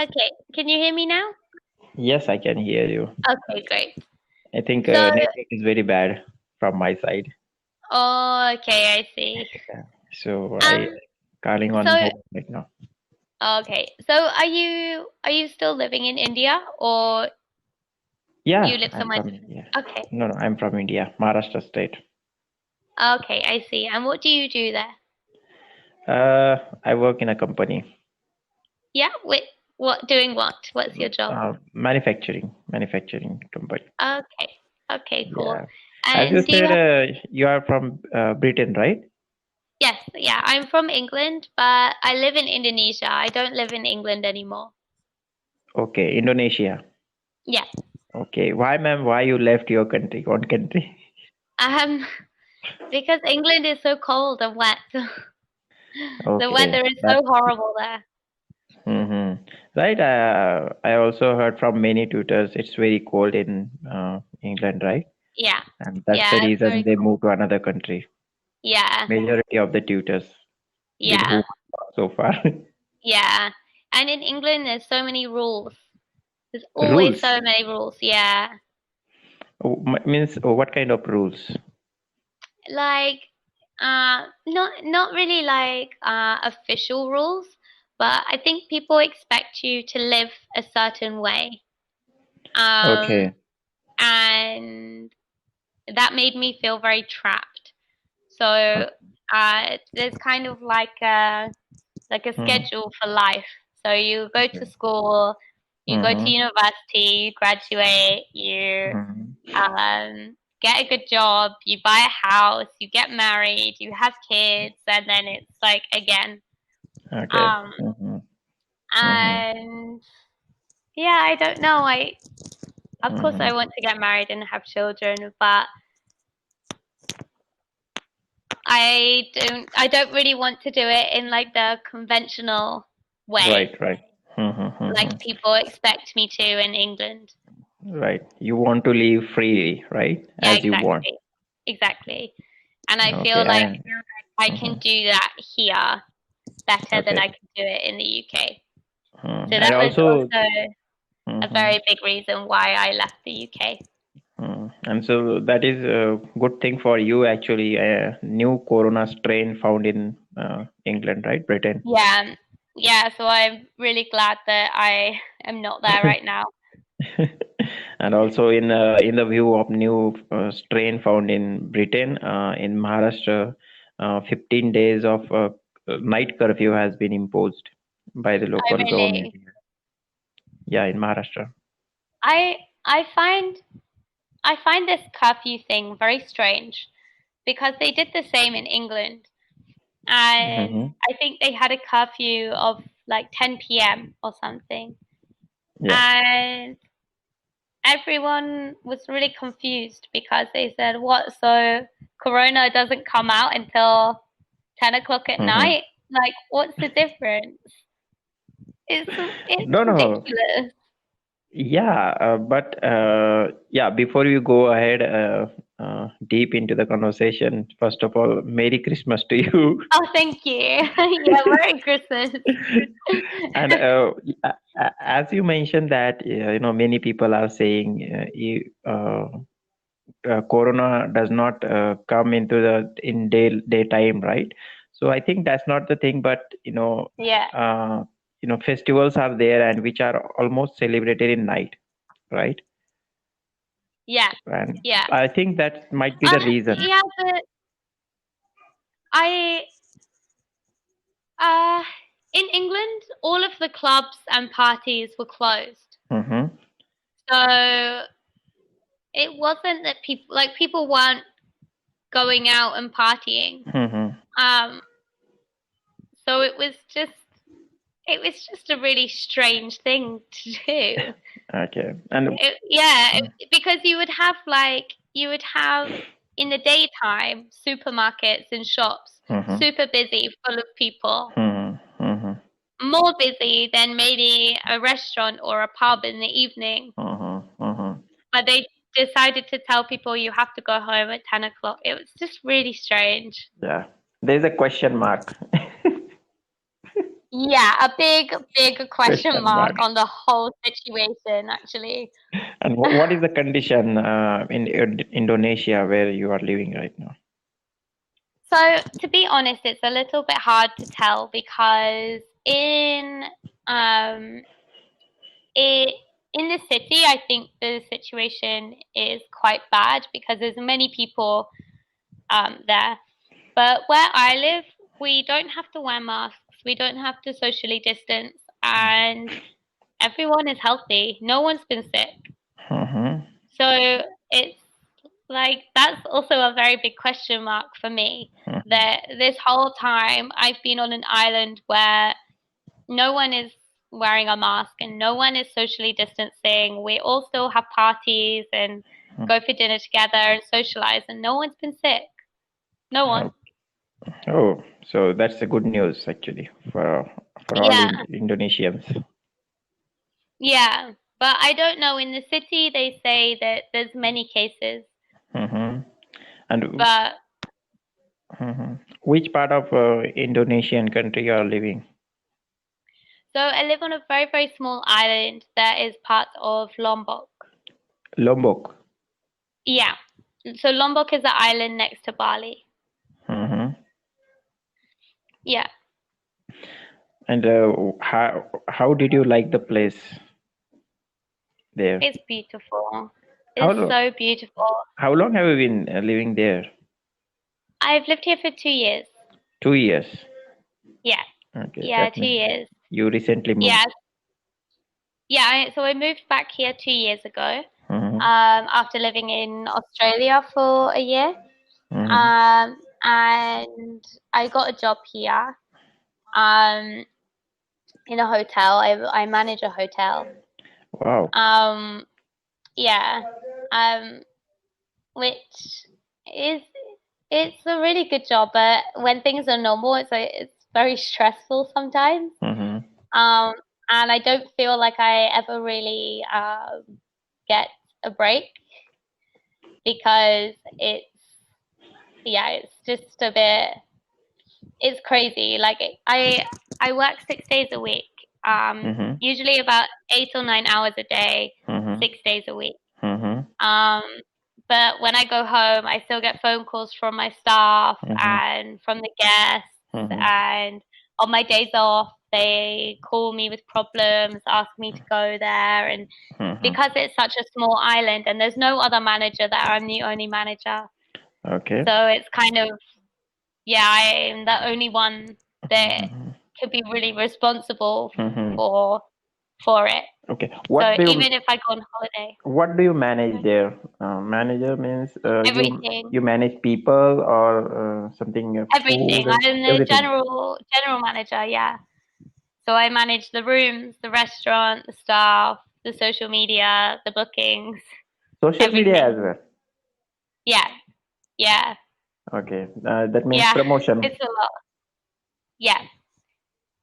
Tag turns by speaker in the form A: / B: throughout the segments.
A: Okay, can you hear me now?
B: Yes, I can hear you.
A: Okay, great.
B: I think
A: So,
B: network is very bad from my side.
A: oh, okay, I see.
B: Yeah. So I
A: Um,
B: calling on
A: so
B: home right now.
A: okay, so are you still living in India or you
B: Yeah,
A: live
B: I'm
A: somewhere
B: from
A: different?
B: India.
A: Okay,
B: No, no, I'm from India, Maharashtra state.
A: okay, I see. And what do you do there?
B: I work in a company,
A: Yeah, what doing what? What's your job?
B: manufacturing company.
A: Okay, okay, cool.
B: Yeah. As you
A: And do you
B: said,
A: have?
B: you are from Britain, right?
A: Yes, yeah, I'm from England, but I live in Indonesia. I don't live in England anymore.
B: Okay, Indonesia.
A: Yeah.
B: Okay, why, ma'am? Why you left your country, own country?
A: Um, because England is so cold and wet. The
B: Okay,
A: weather is
B: that.
A: so horrible there.
B: Mm-hmm. Right. I also heard from many tutors it's very cold in England, right?
A: Yeah.
B: And that's the
A: Yeah, it's
B: reason
A: very
B: they
A: cold.
B: moved to another country.
A: Yeah.
B: Majority of the tutors with
A: Yeah.
B: whom I talked so far.
A: Yeah. And in England there's so many rules. There's always
B: Rules.
A: so many rules. Yeah.
B: Means what kind of rules?
A: Like not really like official rules, but I think people expect you to live a certain way. Um
B: Okay.
A: and that made me feel very trapped. So there's kind of like a
B: Mm-hmm.
A: schedule for life. So you go to
B: Okay.
A: school, you go to
B: Mm-hmm.
A: university, you graduate, you
B: Mm-hmm.
A: get a good job, you buy a house, you get married, you have kids, and then it's like again.
B: Okay.
A: Um,
B: Mm-hmm. Mm-hmm.
A: and yeah, I don't know. I Of course
B: Mm-hmm.
A: I want to get married and have children, but I don't really want to do it in like the conventional way,
B: Right. Right. Mm-hmm.
A: like
B: Mm-hmm.
A: people expect me to in England.
B: Right. You want to live freely, right?
A: Yeah,
B: As you want.
A: exactly. Exactly. And I
B: Okay.
A: feel like I can
B: Mhm.
A: do that here better than
B: Okay.
A: I can do it in the UK. So
B: And
A: that was
B: also,
A: also a
B: mhm.
A: very big reason why I left the UK.
B: And so that is a good thing for you actually. A new corona strain found in England, right? Britain.
A: Yeah. Yeah, so I'm really glad that I am not there right now.
B: And also in the view of new strain found in Britain, in Maharashtra, 15 days of night curfew has been imposed by the
A: I
B: local government
A: really
B: here. Yeah, in Maharashtra.
A: I I find I find this curfew thing very strange because they did the same in England. And
B: Hmm.
A: I think they had a curfew of like 10 p.m. or something.
B: Yeah.
A: And everyone was really confused because they said, "What? So Corona doesn't come out until 10 o'clock at
B: Hmm.
A: night? Like, what's the difference? It's
B: No, no.
A: ridiculous."
B: Yeah, but yeah, before you go ahead deep into the conversation, first of all, Merry Christmas to you.
A: Oh, thank you. Yeah, Merry Christmas.
B: And as you mentioned that many people are saying Corona does not come into the in daytime, right? So I think that's not the thing, but
A: Yeah,
B: festivals are there and which are almost celebrated in night, right?
A: yeah,
B: And
A: yeah.
B: I think that might be the reason.
A: Yeah, but I uh in England, all of the clubs and parties were closed.
B: Mm-hmm.
A: So it wasn't that people weren't going out and partying.
B: Mm-hmm.
A: Um, so it was just a really strange thing to do.
B: Okay. And
A: Because you would have in the daytime supermarkets and shops
B: mm-hmm.
A: super busy, full of people,
B: Mm-hmm. Mm-hmm.
A: more busy than maybe a restaurant or a pub in the evening.
B: Mm-hmm. Mm-hmm.
A: But they decided to tell people you have to go home at 10 o'clock. It was just really strange.
B: Yeah. There's a question mark.
A: Yeah, a big question
B: Question
A: mark
B: mark.
A: on the whole situation, actually.
B: And what is the condition in Indonesia where you are living right now?
A: So, to be honest, it's a little bit hard to tell because um, it, in the city, I think the situation is quite bad because there's many people there. But where I live, we don't have to wear masks, we don't have to socially distance, and everyone is healthy. No one's been sick.
B: Mm-hmm.
A: So it's like that's also a very big question mark for me.
B: Mm-hmm.
A: That this whole time I've been on an island where no one is wearing a mask and no one is socially distancing. We all still have parties and go for dinner together and socialize, and no one's been sick. No one.
B: Oh, oh, so that's the good news actually for all
A: Yeah,
B: Indonesians.
A: yeah. But I don't know. In the city, they say that there's many cases,
B: Mm-hmm. And
A: but
B: mhm, which part of Indonesian country you are living?
A: so I live on a very small island that is part of Lombok.
B: Lombok.
A: Yeah. So Lombok is an island next to Bali.
B: Mm-hmm.
A: Yeah.
B: And how did you like the place there?
A: It's beautiful.
B: How
A: It's
B: long
A: so beautiful.
B: how long have you been living there?
A: I've lived here for 2 years.
B: 2 years.
A: Yeah.
B: Okay,
A: Yeah,
B: that
A: two
B: means
A: years.
B: you recently
A: Yeah.
B: moved.
A: Yeah. So I moved back here 2 years ago.
B: Mm-hmm.
A: After living in Australia for a year.
B: Mm-hmm.
A: And I got a job here. Um, in a hotel. I manage a hotel.
B: Wow.
A: Um, yeah. Um, which is it's a really good job, but when things are normal, it's very stressful sometimes.
B: Mm-hmm.
A: Um, and I don't feel like I ever really get a break because it's just a bit it's crazy. Like I work 6 days a week.
B: Mm-hmm.
A: Usually about 8 or 9 hours a day,
B: Mm-hmm.
A: 6 days a week.
B: Mm-hmm.
A: Um, but when I go home, I still get phone calls from my staff
B: Mm-hmm.
A: and from the guests.
B: Mm-hmm.
A: And on my days off, they call me with problems, ask me to go there. And
B: Mm-hmm.
A: because it's such a small island and there's no other manager there, I'm the only manager.
B: Okay.
A: So it's kind of, yeah, I'm the only one that
B: Mm-hmm.
A: could be really responsible
B: Mm-hmm.
A: for for it.
B: Okay.
A: So even if I go on holiday,
B: What do you manage there? Manager means
A: everything.
B: you manage people or something food
A: Everything.
B: and
A: I'm the
B: everything.
A: general manager, yeah. So I manage the rooms, the restaurant, the staff, the social media, the bookings,
B: Social media as
A: everything.
B: well.
A: Yeah, yeah,
B: Okay. That means
A: yeah.
B: promotion.
A: It's a lot. Yeah,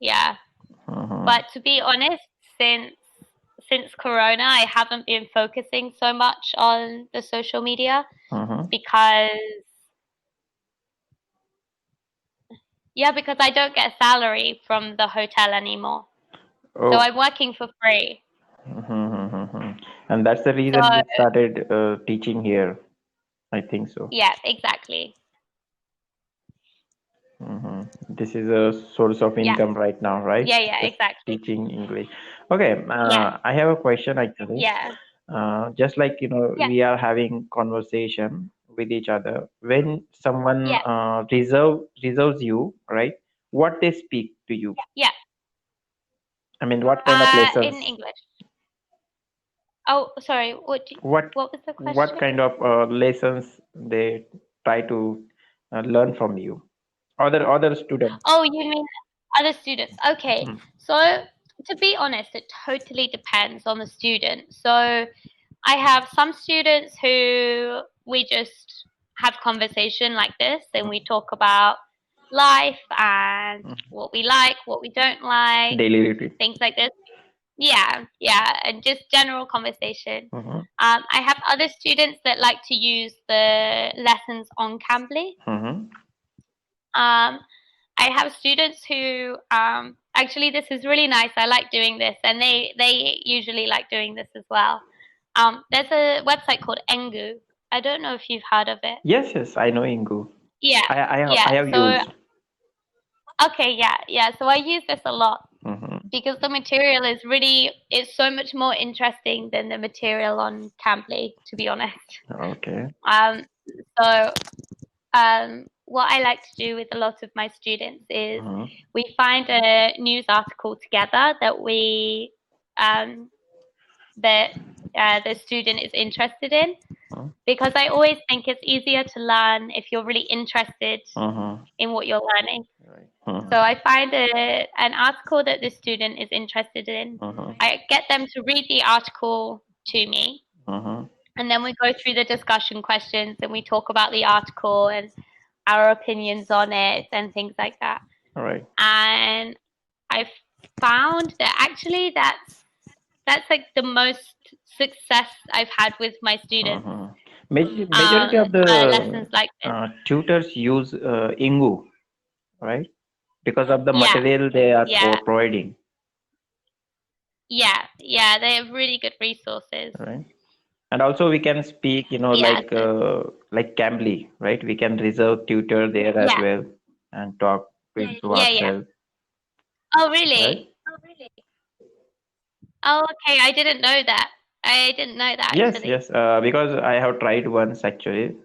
A: yeah.
B: Mm-hmm.
A: But to be honest, since since Corona, I haven't been focusing so much on the social media
B: Mm-hmm.
A: because because I don't get a salary from the hotel anymore. So
B: Oh.
A: I'm working for free.
B: Mm-hmm. And that's the
A: So
B: reason you started teaching here. I think so.
A: yeah, exactly.
B: Hmm. This is a source of
A: Yeah.
B: income right now, right?
A: Yeah,
B: Just
A: exactly.
B: teaching English. Okay,
A: Yeah,
B: I have a question actually.
A: yeah,
B: Just like
A: yeah,
B: we are having conversation with each other. When someone
A: yeah,
B: reserves you, right? What they speak to you?
A: yeah.
B: I mean, what kind of lessons?
A: In English. Oh, sorry.
B: What
A: What was the
B: what
A: question?
B: kind of lessons they try to learn from you? Other students.
A: Oh, you mean other students? Okay.
B: Mm-hmm.
A: So to be honest, it totally depends on the student. So I have some students who we just have conversation like this and we talk about life and what we like, what we don't like,
B: Daily routine.
A: things like this. Yeah, and just general conversation.
B: Mm-hmm.
A: I have other students that like to use the lessons on Cambly.
B: Mm-hmm.
A: Um, I have students who actually, this is really nice. I like doing this, and they usually like doing this as well. There's a website called Engu. I don't know if you've heard of it.
B: Yes, yes, I know Ingu.
A: Yeah,
B: I
A: yeah.
B: have
A: So
B: used.
A: okay, yeah, yeah. So I use this a lot
B: Mm-hmm.
A: because the material is really it's so much more interesting than the material on Cambly, to be honest.
B: Okay.
A: Um, so what I like to do with a lot of my students is
B: Mm-hmm.
A: we find a news article together that we that the student is interested in, because I always think it's easier to learn if you're really interested
B: Mm-hmm.
A: in what you're learning.
B: Right.
A: So
B: Mm-hmm.
A: I find an article that the student is interested in.
B: Mm-hmm.
A: I get them to read the article to me,
B: Mm-hmm.
A: and then we go through the discussion questions and we talk about the article and our opinions on it and things like that.
B: All right.
A: And I've found that actually that's like the most success I've had with my students.
B: Mm-hmm. Majority of
A: Lessons
B: the
A: like this.
B: tutors use Ingu, right? Because of the
A: Yeah,
B: material they are
A: yeah,
B: providing,
A: yeah, yeah. They have really good resources.
B: right? And also we can speak,
A: Yeah, so,
B: like Cambly, right? We can reserve tutor there as
A: yeah,
B: well and talk to
A: yeah, yeah.
B: ourselves,
A: Oh,
B: right?
A: really? Oh, okay. I didn't know that. I didn't know that
B: Yes,
A: actually.
B: yes. Because I have tried once actually,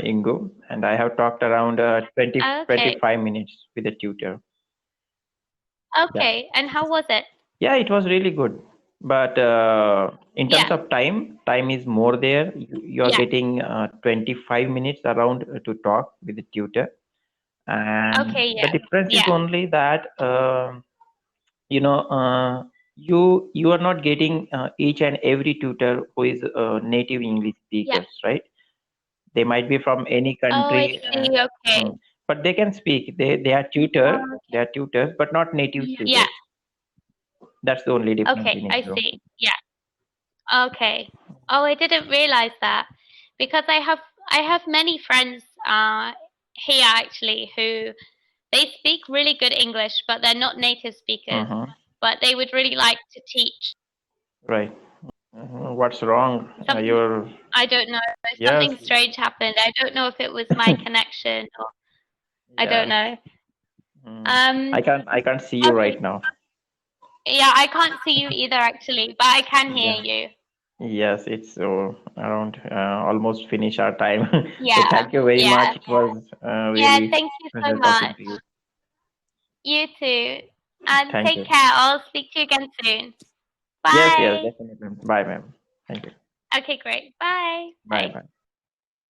B: Ingo, and I have talked around 20,
A: Okay,
B: 25 minutes with the tutor. Yeah.
A: okay. And how was it?
B: Yeah, it was really good. But in terms
A: Yeah,
B: of time is more there. You are
A: yeah.
B: getting 25 minutes around to talk with the tutor. And
A: Okay,
B: the
A: yeah,
B: difference is
A: yeah.
B: only that, you know, you are not getting each and every tutor who is native English
A: Yeah.
B: speakers, right? They might be from any
A: Oh, I
B: country,
A: see. Okay.
B: but they can speak. They
A: Okay.
B: are tutors, but not native
A: Yeah.
B: speakers. That's the only difference
A: Okay.
B: in
A: I
B: Indo.
A: see. Yeah. Okay. Oh, I didn't realize that because I have many friends here actually who they speak really good English, but they're not native speakers.
B: Mm-hmm.
A: But they would really like to teach.
B: Right. What's wrong?
A: Something
B: You're
A: I don't know.
B: yes,
A: Something strange happened. I don't know if it was my connection or I don't
B: yeah.
A: know.
B: Mm.
A: Um.
B: I can't see you
A: Okay.
B: right now.
A: Yeah, I can't see you either actually, but I can hear
B: Yeah.
A: you.
B: Yes, it's around almost finish our time. So
A: Yeah.
B: thank you very
A: Yeah.
B: much. It was
A: Yeah.
B: really
A: Thank you so
B: pleasure talking
A: much.
B: to you.
A: You too. And
B: Thank
A: take
B: you.
A: care. I'll speak to you again soon.
B: Yes, yes,
A: Bye.
B: definitely. Bye, ma'am. Thank you.
A: Okay, great. Bye.
B: Bye,
A: Bye.
B: bye.